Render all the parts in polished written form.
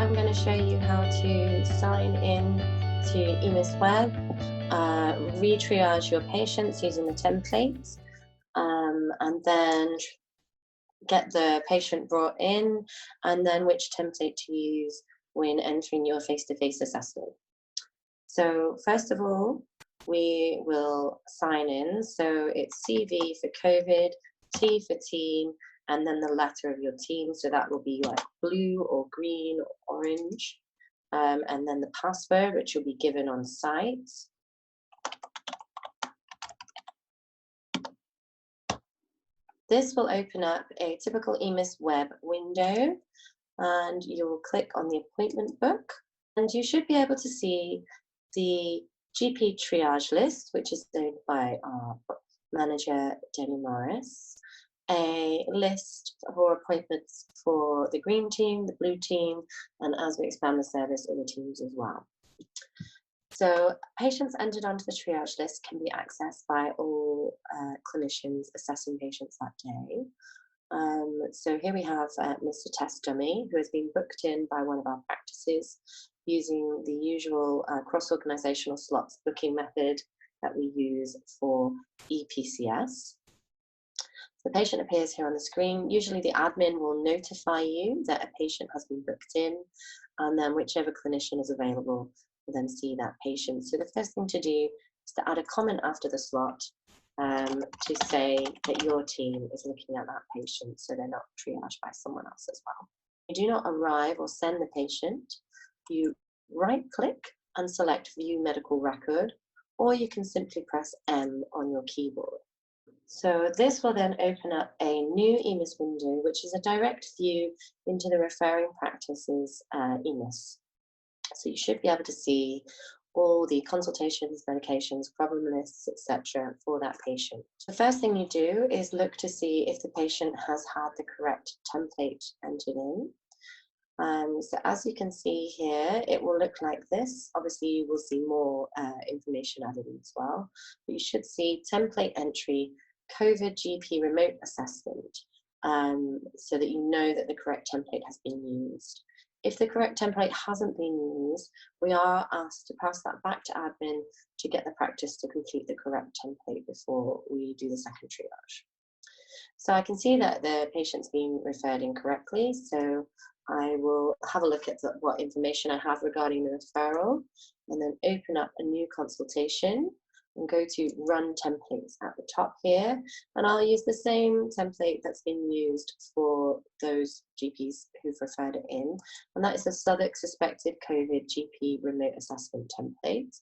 I'm going to show you how to sign in to EMIS Web, re-triage your patients using the templates, and then get the patient brought in, and then which template to use when entering your face-to-face assessment. So first of all, we will sign in. So it's CV for COVID, T for team, and then the letter of your team. So that will be like blue or green or orange. And then the password, which will be given on site. This will open up a typical EMIS web window, and you will click on the appointment book, and you should be able to see the GP triage list, which is owned by our manager, Debbie Morris, a list for appointments for the green team, the blue team, and as we expand the service, other teams as well. So patients entered onto the triage list can be accessed by all clinicians assessing patients that day. So here we have Mr. Test Dummy, who has been booked in by one of our practices using the usual cross-organisational slots booking method that we use for EPCS. The patient appears here on the screen. Usually the admin will notify you that a patient has been booked in, and then whichever clinician is available will then see that patient. So the first thing to do is to add a comment after the slot to say that your team is looking at that patient, so they're not triaged by someone else as well. You do not arrive or send the patient. You right-click and select View Medical Record, or you can simply press M on your keyboard. So this will then open up a new EMIS window, which is a direct view into the referring practice's EMIS. So you should be able to see all the consultations, medications, problem lists, etc. for that patient. The first thing you do is look to see if the patient has had the correct template entered in. So as you can see here, it will look like this. Obviously, you will see more information added in as well. But you should see template entry, COVID GP remote assessment, so that you know that the correct template has been used. If the correct template hasn't been used, we are asked to pass that back to admin to get the practice to complete the correct template before we do the second triage. So I can see that the patient's been referred incorrectly, so I will have a look at what information I have regarding the referral, and then open up a new consultation and go to Run Templates at the top here, and I'll use the same template that's been used for those GPs who've referred it in, and that is the Southwark Suspected COVID GP Remote Assessment template.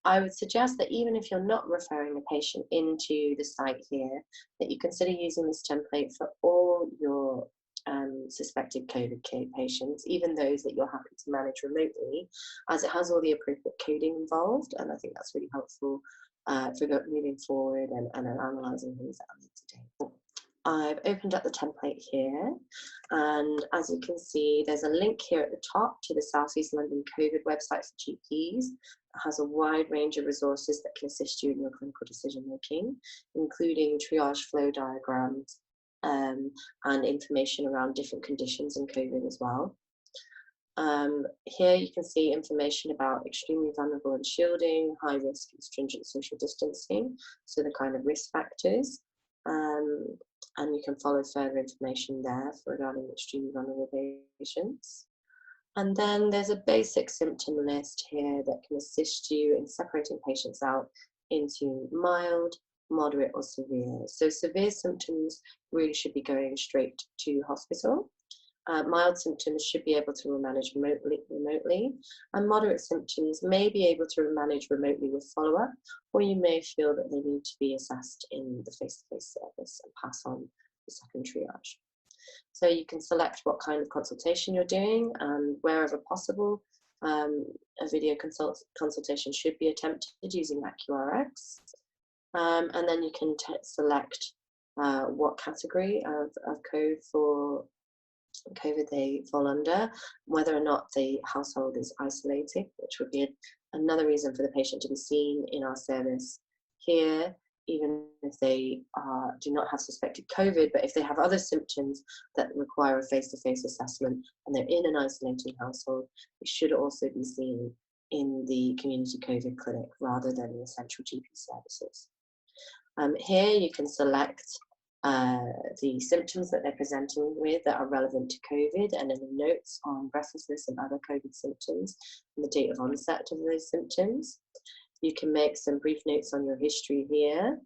I would suggest that even if you're not referring a patient into the site here, that you consider using this template for all your suspected COVID patients, even those that you're happy to manage remotely, as it has all the appropriate coding involved, and I think that's really helpful for moving forward and analysing things that are made today. I've opened up the template here, and as you can see, there's a link here at the top to the South East London COVID website for GPs. It has a wide range of resources that can assist you in your clinical decision making, including triage flow diagrams, and information around different conditions in COVID as well. Here you can see information about extremely vulnerable and shielding, high risk and stringent social distancing, so the kind of risk factors, and you can follow further information there regarding extremely vulnerable patients. And then there's a basic symptom list here that can assist you in separating patients out into mild, moderate or severe. So severe symptoms really should be going straight to hospital. Mild symptoms should be able to manage remotely, and moderate symptoms may be able to manage remotely with follow-up, or you may feel that they need to be assessed in the face-to-face service and pass on the second triage. So you can select what kind of consultation you're doing, and wherever possible, a video consultation should be attempted using that QRX. And then you can select what category of code for COVID they fall under, whether or not the household is isolated, which would be another reason for the patient to be seen in our service. Here even if they do not have suspected COVID, but if they have other symptoms that require a face-to-face assessment and they're in an isolating household, it should also be seen in the community COVID clinic rather than in the central GP services. Here you can select the symptoms that they're presenting with that are relevant to COVID, and then the notes on breathlessness and other COVID symptoms and the date of onset of those symptoms. You can make some brief notes on your history here.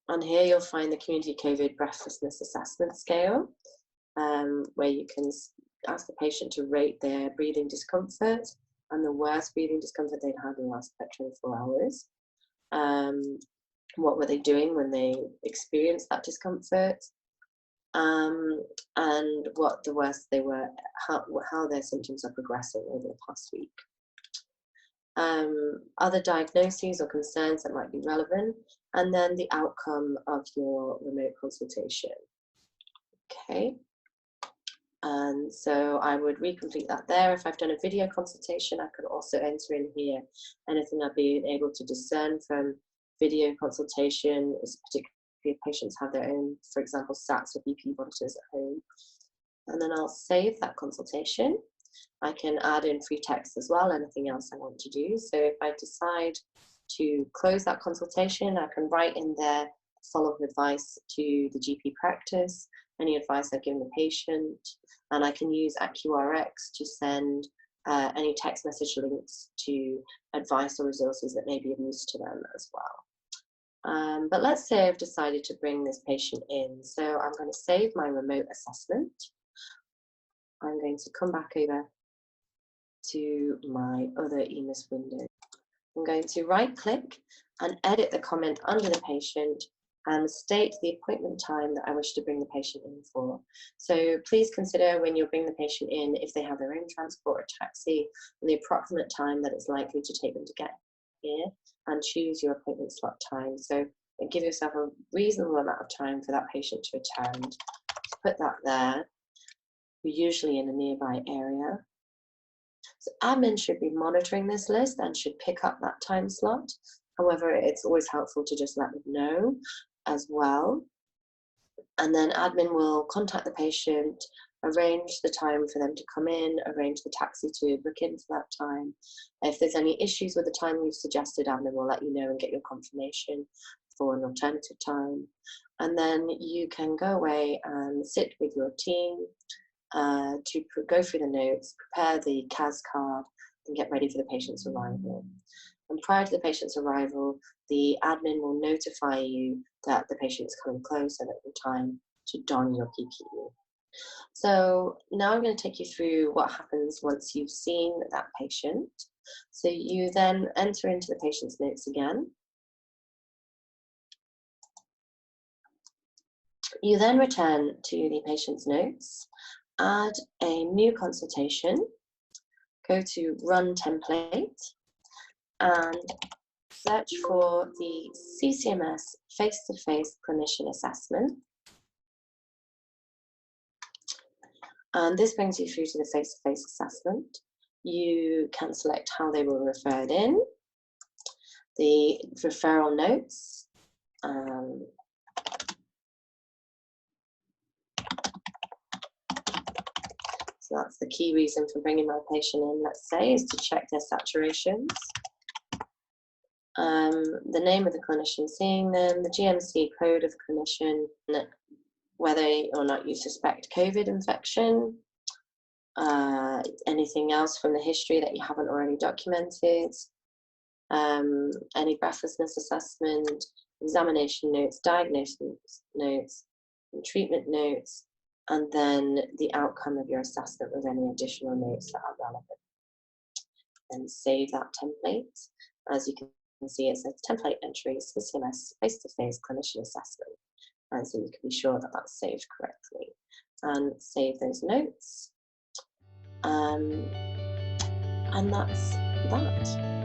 And here you'll find the community COVID breathlessness assessment scale, where you can ask the patient to rate their breathing discomfort and the worst breathing discomfort they'd had in the last 24 hours. What were they doing when they experienced that discomfort, and what the worst they were, how their symptoms are progressing over the past week. Other diagnoses or concerns that might be relevant, and then the outcome of your remote consultation. Okay, and so I would recomplete that there. If I've done a video consultation, I could also enter in here anything I've been able to discern from video consultation, particularly if patients have their own, for example, SATs or BP monitors at home. And then I'll save that consultation. I can add in free text as well, anything else I want to do. So if I decide to close that consultation, I can write in there follow-up advice to the GP practice, any advice I've given the patient, and I can use AccuRx to send any text message links to advice or resources that may be of use to them as well. But let's say I've decided to bring this patient in. So I'm going to save my remote assessment. I'm going to come back over to my other EMIS window. I'm going to right click and edit the comment under the patient and state the appointment time that I wish to bring the patient in for. So please consider when you bring the patient in if they have their own transport or taxi and the approximate time that it's likely to take them to get here, and choose your appointment slot time. So give yourself a reasonable amount of time for that patient to attend. Put that there. We're usually in a nearby area. So admin should be monitoring this list and should pick up that time slot. However, it's always helpful to just let them know as well. And then admin will contact the patient, arrange the time for them to come in, arrange the taxi to book in for that time. If there's any issues with the time you've suggested, admin will let you know and get your confirmation for an alternative time. And then you can go away and sit with your team to go through the notes, prepare the CAS card, and get ready for the patient's arrival. And prior to the patient's arrival, the admin will notify you that the patient's coming close and at the time to don your PPE. So now I'm going to take you through what happens once you've seen that patient. So you then enter into the patient's notes again. You then return to the patient's notes, add a new consultation, go to Run Template, and search for the CCMS face-to-face clinician assessment. And this brings you through to the face-to-face assessment. You can select how they were referred in, the referral notes, so that's the key reason for bringing my patient in, let's say, is to check their saturations. The name of the clinician seeing them, the GMC code of clinician, whether or not you suspect COVID infection, anything else from the history that you haven't already documented, any breathlessness assessment, examination notes, diagnosis notes, and treatment notes, and then the outcome of your assessment with any additional notes that are relevant. And save that template. As you can see, it says template entry, CCMS face-to-face clinician assessment. And so you can be sure that that's saved correctly. And save those notes. And that's that.